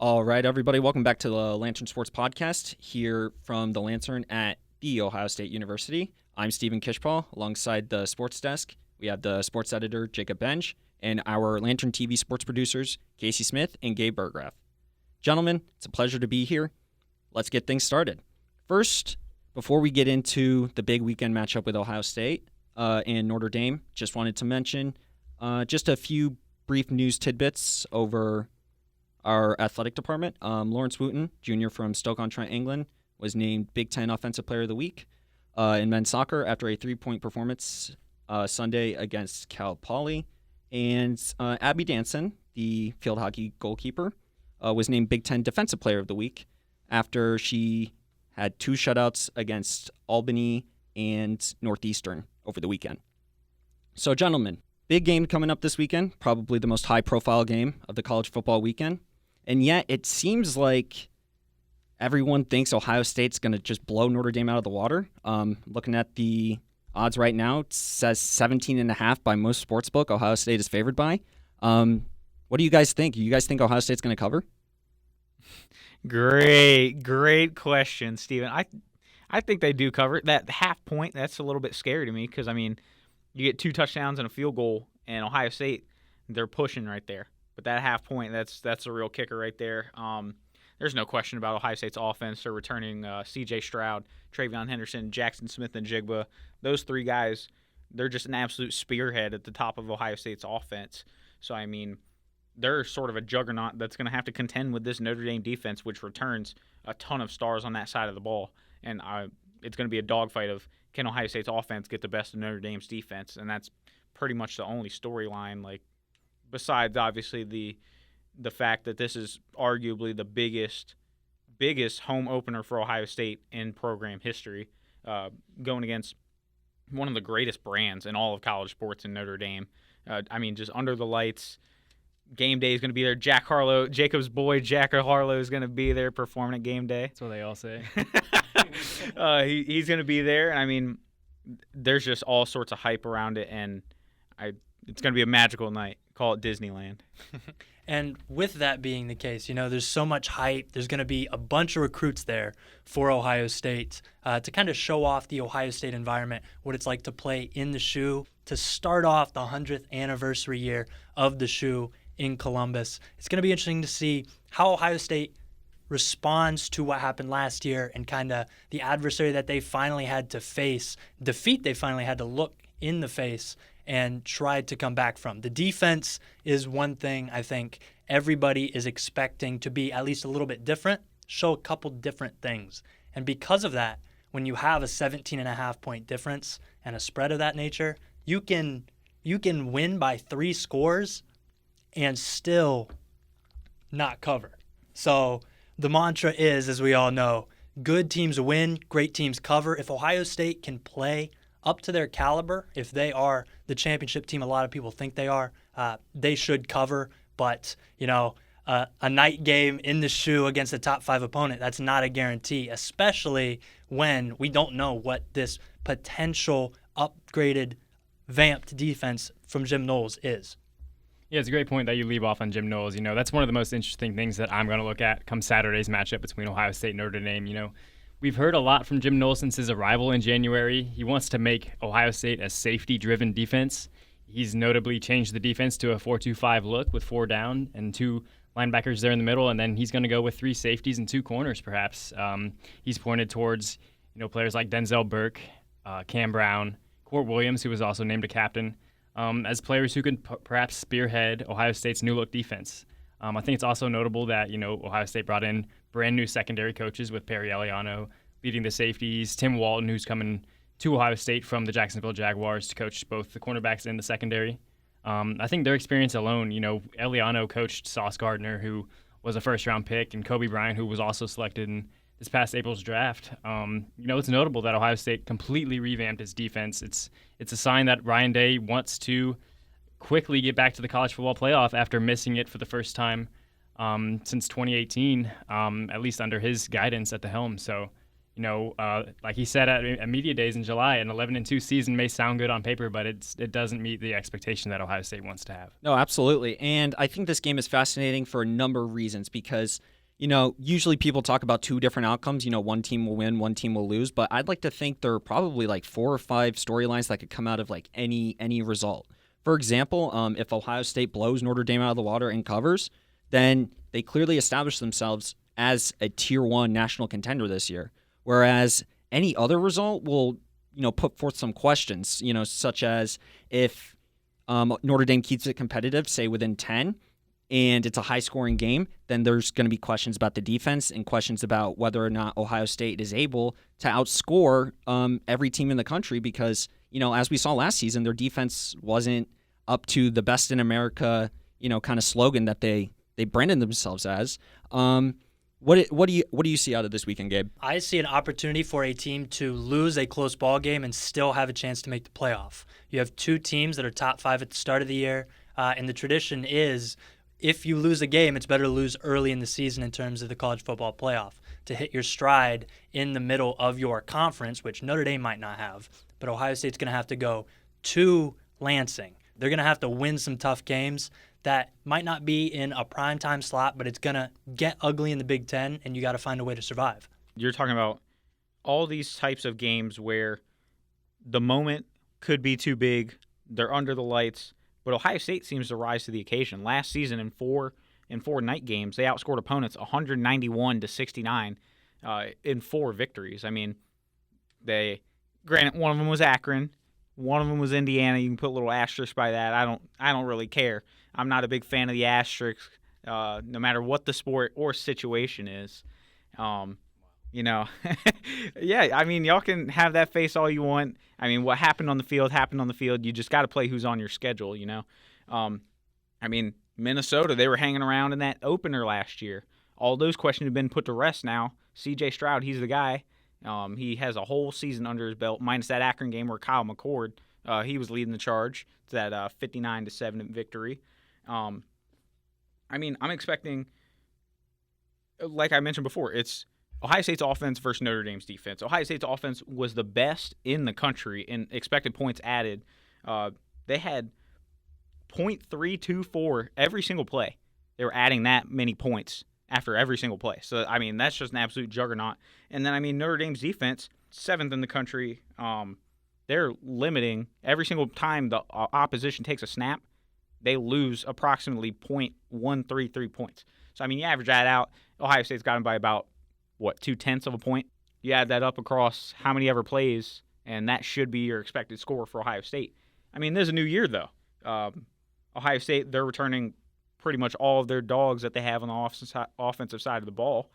All right, everybody, welcome back to the Lantern Sports Podcast here from the Lantern at The Ohio State University. I'm Stephen Kishpaugh. Alongside the sports desk, we have the sports editor, Jacob Benge, and our Lantern TV sports producers, Casey Smith and Gabe Burggraf. Gentlemen, it's a pleasure to be here. Let's get things started. First, before we get into the big weekend matchup with Ohio State and Notre Dame, just wanted to mention just a few brief news tidbits over our athletic department. Lawrence Wooten, Jr. from Stoke-on-Trent, England, was named Big Ten Offensive Player of the Week in men's soccer after a 3-point performance Sunday against Cal Poly. And Abby Danson, the field hockey goalkeeper, was named Big Ten Defensive Player of the Week after she had 2 shutouts against Albany and Northeastern over the weekend. So, gentlemen, big game coming up this weekend, probably the most high-profile game of the college football weekend. And yet it seems like everyone thinks Ohio State's going to just blow Notre Dame out of the water. Looking at the odds right now, it says 17.5 by most sportsbook. Ohio State is favored by. What do you guys think? You guys think Ohio State's going to cover? Great question, Stephen. I think they do cover. That half point, that's a little bit scary to me because, I mean, you get 2 touchdowns and a field goal, and Ohio State, they're pushing right there. But that half point, that's a real kicker right there. There's no question about Ohio State's offense. They're returning C.J. Stroud, Travion Henderson, Jackson Smith, and Jigba. Those 3 guys, they're just an absolute spearhead at the top of Ohio State's offense. So, I mean, they're sort of a juggernaut that's going to have to contend with this Notre Dame defense, which returns a ton of stars on that side of the ball. And it's going to be a dogfight of, can Ohio State's offense get the best of Notre Dame's defense? And that's pretty much the only storyline, like, besides obviously the fact that this is arguably the biggest home opener for Ohio State in program history, going against one of the greatest brands in all of college sports in Notre Dame. I mean, just under the lights. Game day is going to be there. Jack Harlow, Jacob's boy, Jack Harlow, is going to be there performing at game day. That's what they all say. He's going to be there. And I mean, there's just all sorts of hype around it, and it's going to be a magical night. Call it Disneyland. And with that being the case, there's so much hype. There's going to be a bunch of recruits there for Ohio State to kind of show off the Ohio State environment, what it's like to play in the shoe, to start off the 100th anniversary year of the shoe in Columbus. It's going to be interesting to see how Ohio State responds to what happened last year and kind of the adversary that they finally had to face, defeat they finally had to look in the face and tried to come back from. The defense is one thing I think everybody is expecting to be at least a little bit different, show a couple different things. And because of that, when you have a 17.5-point difference and a spread of that nature, you can win by 3 scores and still not cover. So the mantra is, as we all know, good teams win, great teams cover. If Ohio State can play up to their caliber, if they are the championship team a lot of people think they are, they should cover. But, a night game in the shoe against a top 5 opponent, that's not a guarantee, especially when we don't know what this potential upgraded, vamped defense from Jim Knowles is. Yeah, it's a great point that you leave off on Jim Knowles. That's one of the most interesting things that I'm going to look at come Saturday's matchup between Ohio State and Notre Dame. We've heard a lot from Jim Knowles since his arrival in January. He wants to make Ohio State a safety-driven defense. He's notably changed the defense to a 4-2-5 look with 4 down and 2 linebackers there in the middle, and then he's going to go with 3 safeties and 2 corners, perhaps. He's pointed towards players like Denzel Burke, Cam Brown, Court Williams, who was also named a captain, as players who can perhaps spearhead Ohio State's new-look defense. I think it's also notable that, Ohio State brought in brand new secondary coaches with Perry Eliano leading the safeties, Tim Walton, who's coming to Ohio State from the Jacksonville Jaguars to coach both the cornerbacks and the secondary. I think their experience alone, Eliano coached Sauce Gardner, who was a first-round pick, and Kobe Bryant, who was also selected in this past April's draft. It's notable that Ohio State completely revamped its defense. It's a sign that Ryan Day wants to quickly get back to the college football playoff after missing it for the first time since 2018, at least under his guidance at the helm. So, Like he said at media days in July, an 11-2 season may sound good on paper, but it doesn't meet the expectation that Ohio State wants to have. No, absolutely. And I think this game is fascinating for a number of reasons because, usually people talk about two different outcomes. One team will win, one team will lose. But I'd like to think there are probably like 4 or 5 storylines that could come out of like any result. For example, if Ohio State blows Notre Dame out of the water and covers, then they clearly establish themselves as a Tier 1 national contender this year. Whereas any other result will, put forth some questions, such as if Notre Dame keeps it competitive, say within 10, and it's a high-scoring game, then there's going to be questions about the defense and questions about whether or not Ohio State is able to outscore every team in the country because, as we saw last season, their defense wasn't up to the best in America, kind of slogan that they branded themselves as. What do you see out of this weekend, Gabe? I see an opportunity for a team to lose a close ball game and still have a chance to make the playoff. You have 2 teams that are top 5 at the start of the year, and the tradition is if you lose a game, it's better to lose early in the season in terms of the college football playoff to hit your stride in the middle of your conference, which Notre Dame might not have, but Ohio State's going to have to go to Lansing. They're going to have to win some tough games that might not be in a primetime slot, but it's going to get ugly in the Big Ten, and you got to find a way to survive. You're talking about all these types of games where the moment could be too big, they're under the lights, but Ohio State seems to rise to the occasion. Last season in four night games, they outscored opponents 191-69 in 4 victories. I mean, granted, one of them was Akron, one of them was Indiana. You can put a little asterisk by that. I don't really care. I'm not a big fan of the asterisk, no matter what the sport or situation is. Yeah, I mean, y'all can have that face all you want. I mean, what happened on the field happened on the field. You just got to play who's on your schedule, I mean, Minnesota, they were hanging around in that opener last year. All those questions have been put to rest now. C.J. Stroud, he's the guy. He has a whole season under his belt, minus that Akron game where Kyle McCord, he was leading the charge to that 59-7 victory. I mean, I'm expecting, like I mentioned before, it's Ohio State's offense versus Notre Dame's defense. Ohio State's offense was the best in the country in expected points added. They had .324 every single play. They were adding that many points after every single play. So, I mean, that's just an absolute juggernaut. And then, I mean, Notre Dame's defense, 7th in the country. They're limiting every single time the opposition takes a snap, they lose approximately .133 points. So, I mean, you average that out, Ohio State's got them by about, 0.2 of a point? You add that up across how many ever plays, and that should be your expected score for Ohio State. I mean, there's a new year, though. Ohio State, they're returning pretty much all of their dogs that they have on the offensive side of the ball.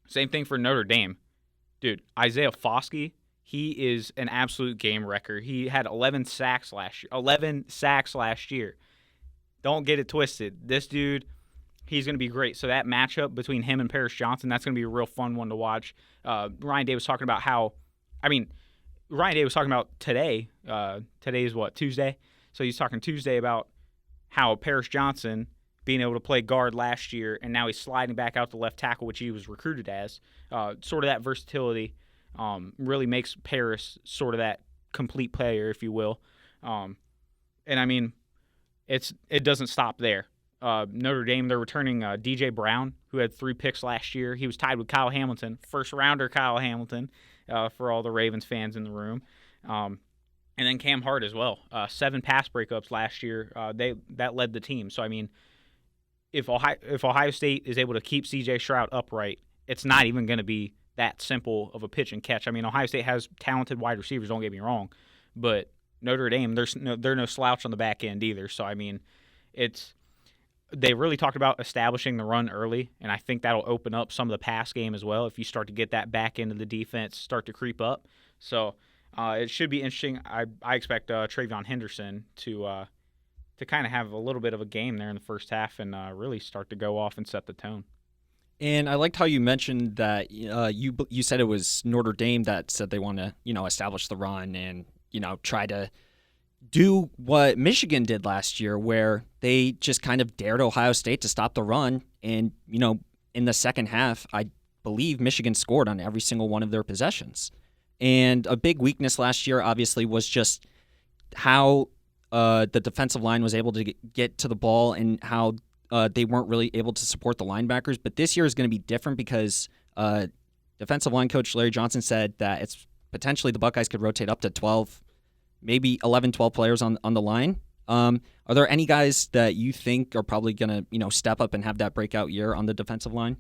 Same thing for Notre Dame. Dude, Isaiah Foskey, he is an absolute game wrecker. He had 11 sacks last year. Don't get it twisted. This dude, he's going to be great. So that matchup between him and Paris Johnson, that's going to be a real fun one to watch. Ryan Day was talking about today. Today's what, Tuesday? So he's talking Tuesday about how Paris Johnson being able to play guard last year, and now he's sliding back out to left tackle, which he was recruited as. Sort of that versatility really makes Paris sort of that complete player, if you will. And I mean, it doesn't stop there. Notre Dame, they're returning DJ Brown, who had 3 picks last year. He was tied with Kyle Hamilton, first-rounder Kyle Hamilton, for all the Ravens fans in the room. And then Cam Hart as well. 7 pass breakups last year. That led the team. So, I mean, if Ohio State is able to keep C.J. Stroud upright, it's not even going to be that simple of a pitch and catch. I mean, Ohio State has talented wide receivers, don't get me wrong. But Notre Dame, they're no slouch on the back end either. So, I mean, they really talked about establishing the run early, and I think that'll open up some of the pass game as well if you start to get that back end of the defense start to creep up. So it should be interesting. I expect Travion Henderson to kind of have a little bit of a game there in the first half and really start to go off and set the tone. And I liked how you mentioned that you said it was Notre Dame that said they want to establish the run and try to do what Michigan did last year, where they just kind of dared Ohio State to stop the run. And in the second half, I believe Michigan scored on every single one of their possessions. And a big weakness last year, obviously, was just how the defensive line was able to get to the ball and how they weren't really able to support the linebackers. But this year is going to be different because defensive line coach Larry Johnson said that it's potentially the Buckeyes could rotate up to 12, maybe 11, 12 players on the line. Are there any guys that you think are probably going to step up and have that breakout year on the defensive line?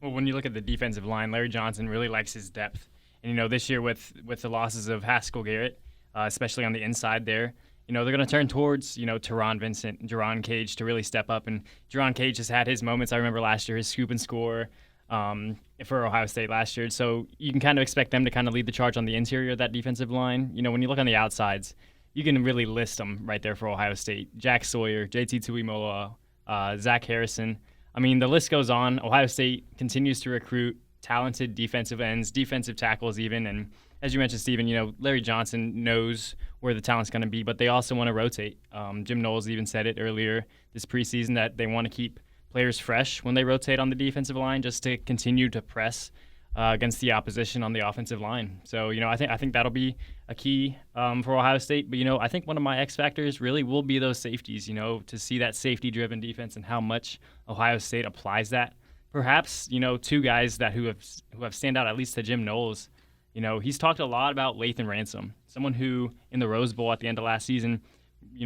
Well, when you look at the defensive line, Larry Johnson really likes his depth. And, this year with the losses of Haskell Garrett, especially on the inside there, they're going to turn towards, Teron Vincent and Jerron Cage to really step up. And Jerron Cage has had his moments. I remember last year, his scoop and score for Ohio State last year. So you can kind of expect them to kind of lead the charge on the interior of that defensive line. When you look on the outsides, you can really list them right there for Ohio State. Jack Sawyer, JT Tuimola, Zach Harrison. I mean, the list goes on. Ohio State continues to recruit talented defensive ends, defensive tackles even. And as you mentioned, Stephen, Larry Johnson knows where the talent's going to be, but they also want to rotate. Jim Knowles even said it earlier this preseason that they want to keep players fresh when they rotate on the defensive line just to continue to press against the opposition on the offensive line. So, I think that'll be a key for Ohio State. But, I think one of my X factors really will be those safeties, to see that safety-driven defense and how much Ohio State applies that. Perhaps, two guys who have stand out, at least to Jim Knowles. He's talked a lot about Lathan Ransom, someone who in the Rose Bowl at the end of last season,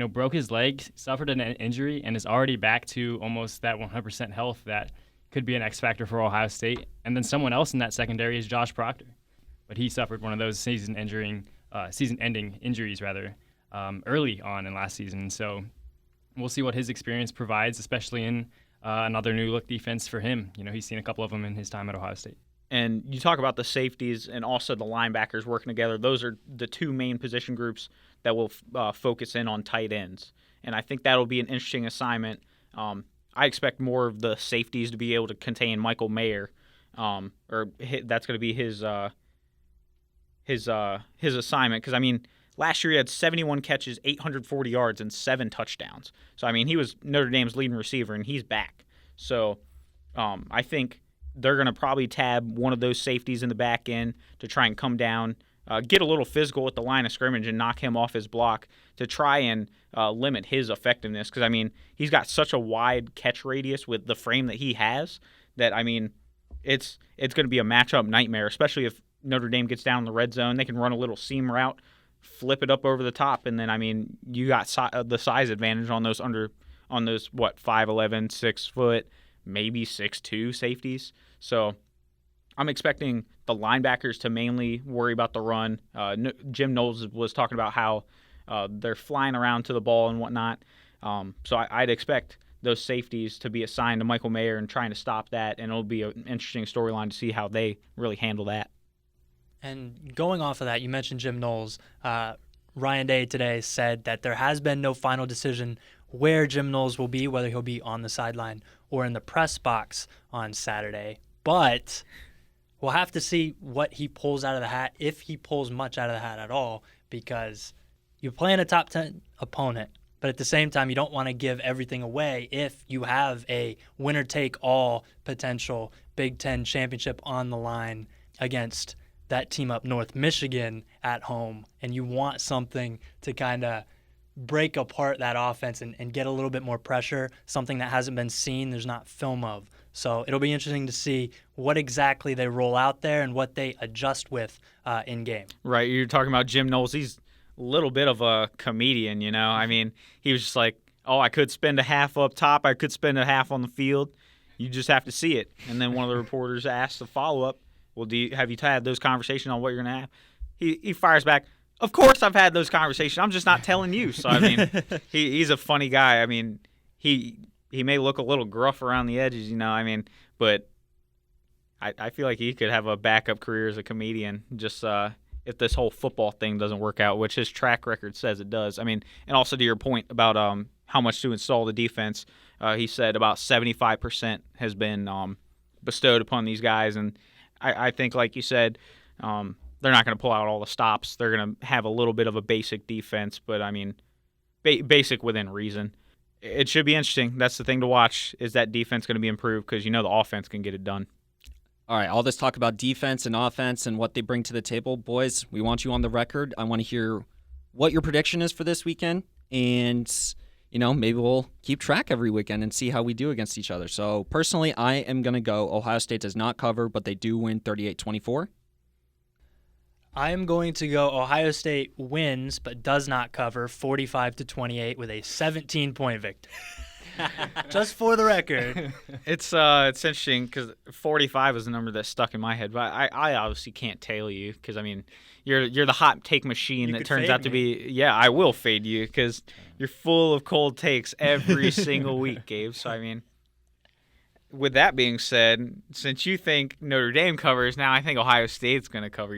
broke his leg, suffered an injury, and is already back to almost that 100% health that could be an X factor for Ohio State. And then someone else in that secondary is Josh Proctor, but he suffered one of those season-ending injuries early on in last season. So we'll see what his experience provides, especially in another new-look defense for him. He's seen a couple of them in his time at Ohio State. And you talk about the safeties and also the linebackers working together. Those are the two main position groups that will focus in on tight ends. And I think that'll be an interesting assignment. I expect more of the safeties to be able to contain Michael Mayer, that's going to be his assignment. Because, last year he had 71 catches, 840 yards, and 7 touchdowns. So, he was Notre Dame's leading receiver, and he's back. So, I think they're going to probably tab one of those safeties in the back end to try and come down, get a little physical at the line of scrimmage and knock him off his block to try and limit his effectiveness. Because, he's got such a wide catch radius with the frame that he has that, it's going to be a matchup nightmare, especially if Notre Dame gets down in the red zone. They can run a little seam route, flip it up over the top, and then, you got the size advantage on those 5'11", 6 foot, maybe 6'2" safeties. So I'm expecting the linebackers to mainly worry about the run. Jim Knowles was talking about how they're flying around to the ball and whatnot. So I'd expect those safeties to be assigned to Michael Mayer and trying to stop that, and it'll be an interesting storyline to see how they really handle that. And going off of that, you mentioned Jim Knowles. Ryan Day today said that there has been no final decision where Jim Knowles will be, whether he'll be on the sideline or in the press box on Saturday. But we'll have to see what he pulls out of the hat, if he pulls much out of the hat at all, because you're playing a top 10 opponent, but at the same time, you don't want to give everything away if you have a winner-take-all potential Big Ten championship on the line against that team up north, Michigan, at home, and you want something to kind of break apart that offense and get a little bit more pressure, something that hasn't been seen, there's not film of. So it'll be interesting to see what exactly they roll out there and what they adjust with in game. Right, you're talking about Jim Knowles. He's a little bit of a comedian, He was just like, I could spend a half up top, I could spend a half on the field. You just have to see it. And then one of the reporters asked the follow-up, well, have you had those conversations on what you're going to have? He fires back, of course I've had those conversations. I'm just not telling you. So, he's a funny guy. He may look a little gruff around the edges, but I feel like he could have a backup career as a comedian just if this whole football thing doesn't work out, which his track record says it does. And also to your point about how much to install the defense, he said about 75% has been bestowed upon these guys. And I think, like you said, they're not going to pull out all the stops. They're going to have a little bit of a basic defense, but basic within reason. It should be interesting. That's the thing to watch. Is that defense going to be improved? Because the offense can get it done. All right, all this talk about defense and offense and what they bring to the table. Boys, we want you on the record. I want to hear what your prediction is for this weekend. And, maybe we'll keep track every weekend and see how we do against each other. So, personally, I am going to go Ohio State does not cover, but they do win 38-24. I am going to go Ohio State wins but does not cover 45-28 with a 17-point victory. Just for the record. It's interesting because 45 is the number that stuck in my head, but I obviously can't tail you because, you're the hot take machine that turns out to be – yeah, I will fade you because you're full of cold takes every single week, Gabe. So, with that being said, since you think Notre Dame covers, now I think Ohio State's going to cover,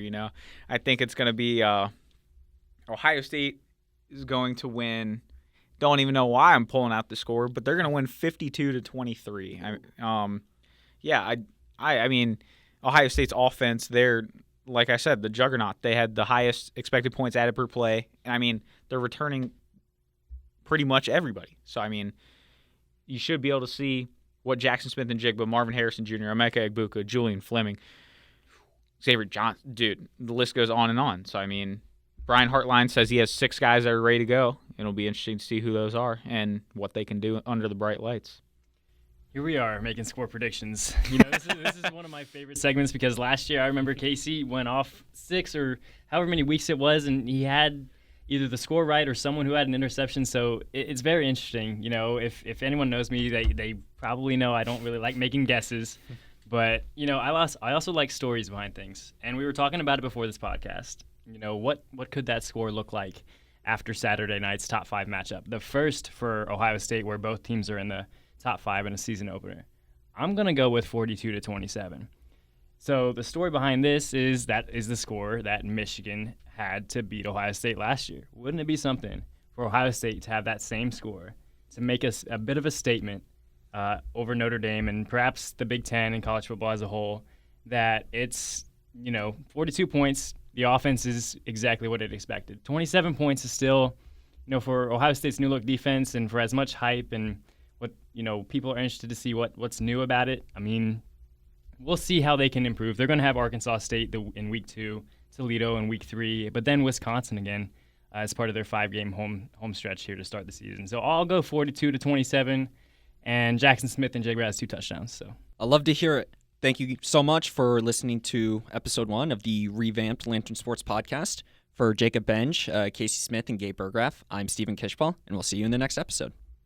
I think it's going to be Ohio State is going to win – don't even know why I'm pulling out the score, but they're going to win 52-23. Ohio State's offense, they're, like I said, the juggernaut. They had the highest expected points added per play. And, they're returning pretty much everybody. So, you should be able to see what Jackson Smith and Jigba, Marvin Harrison Jr., Emeka Egbuka, Julian Fleming, Xavier Johnson, dude, the list goes on and on. So, Brian Hartline says he has 6 guys that are ready to go. It'll be interesting to see who those are and what they can do under the bright lights. Here we are making score predictions. This is one of my favorite segments because last year I remember Casey went off 6 or however many weeks it was, and he had either the score right or someone who had an interception. So it's very interesting. If anyone knows me, they probably know I don't really like making guesses. But, I also like stories behind things. And we were talking about it before this podcast. What could that score look like after Saturday night's top 5 matchup? The first for Ohio State, where both teams are in the top 5 in a season opener. I'm going to go with 42-27. So the story behind this is the score that Michigan had to beat Ohio State last year. Wouldn't it be something for Ohio State to have that same score, to make us a bit of a statement over Notre Dame and perhaps the Big Ten and college football as a whole, that it's, 42 points, the offense is exactly what it expected. 27 points is still, for Ohio State's new look defense and for as much hype and what, people are interested to see what's new about it. We'll see how they can improve. They're going to have Arkansas State in week 2, Toledo in week 3, but then Wisconsin again as part of their 5-game home stretch here to start the season. So I'll go 42-27, and Jackson Smith and Jigba has 2 touchdowns. So I love to hear it. Thank you so much for listening to episode 1 of the revamped Lantern Sports podcast. For Jacob Benge, Casey Smith, and Gabe Burggraf, I'm Stephen Kishpaugh, and we'll see you in the next episode.